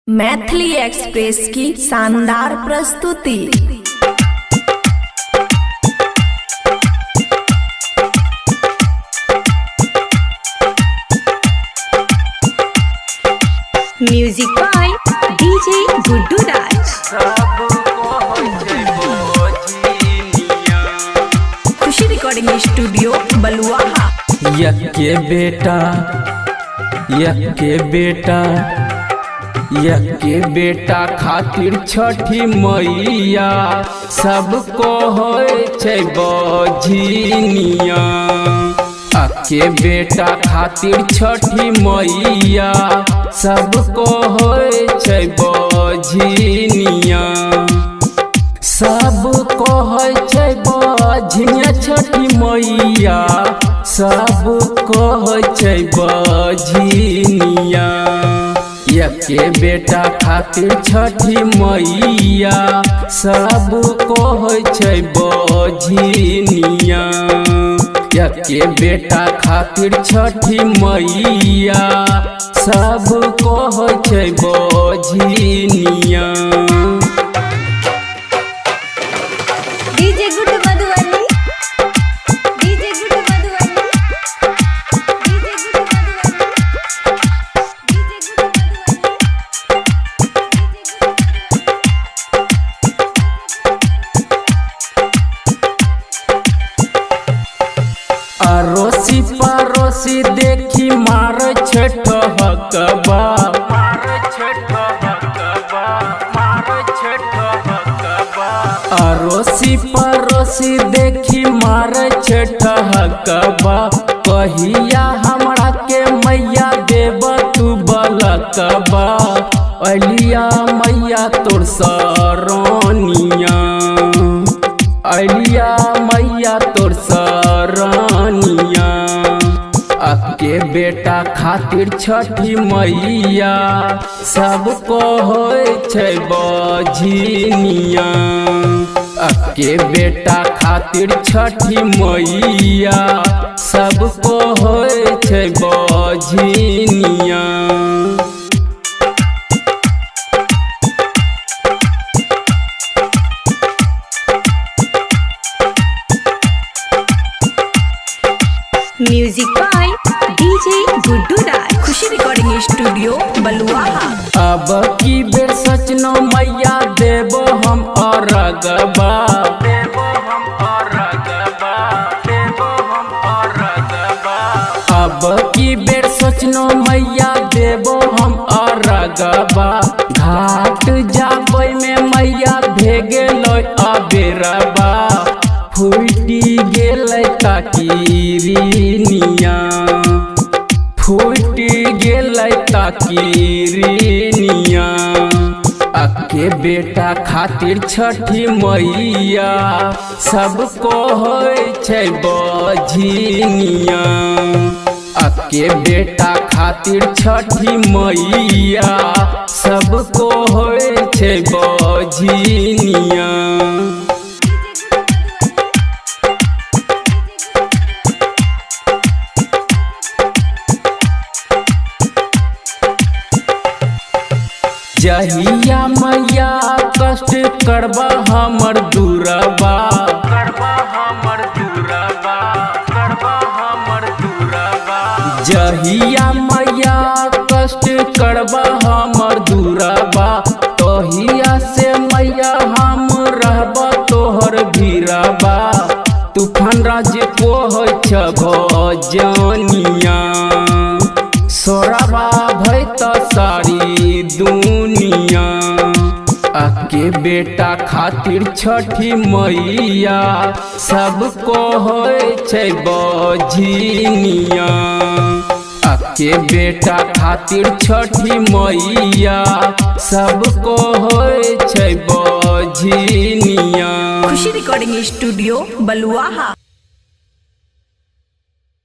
Maithili express की शानदार प्रस्तुति। Music by DJ Guddu Raj. Khushi recording studio Baluaha. यके बेटा खातिर छठी मैया सबको होय छै बझिनिया। अके बेटा खातिर छठी मैया सबको होय छै बझिनिया। सबको होय छै बझिनिया छठी मैया सबको होय छै बझिनिया। यके बेटा खातिर छठी मैया सबको होय छै बझिनिया। यके बेटा खातिर छठी मैया सबको होय छै बझिनिया। DJ Guddu Madhubani, DJ Guddu Madhubani, DJ Guddu Madhubani, DJ Guddu अरोसी परोसी देखी मार छठहकबा। अरोसी परोसी देखी मार छठहकबा। कहिया हमरा के मैया देब तू बलकबा। अलिया मैया तोर सरनिया, अलिया मैया तोर सरनिया। अके बेटा खातिर छठी मैया सबको होय छै बझिनिया। अके बेटा खातिर छठी मैया सबको होय छै बझिनिया। Music by DJ Guddu Raj. Khushi recording studio Baluaha. अब की बेर सचनो मैया देबो हम अरगबा। अब की बेर सोचनो मैया देबो हम अरगबा। घाट जाबै में मैया भेगेलो अबेरबा। फूटी गेलै ताकिरिनिया, फूटी गेलै ताकिरिनिया। अके बेटा खातिर छठी मैया सबको होय छै बझिनिया। अके बेटा खातिर छठी मैया सबको होय छै बझिनिया। जहिया मैया कष्ट करबा हमर दूरबा। जहिया मैया कष्ट करबा हमर दूरबा। तहिया से मैया हम रहबा तोहर भीरबा। तूफान राज को होय छ भजनिया। सोरबा भय त सारी दुनिया। अके बेटा खातिर छठी मैया सबको होय छै बझिनिया। अके बेटा खातिर छठी मैया सबको होय छै बझिनिया। खुशी रिकॉर्डिंग स्टूडियो बलुआहा।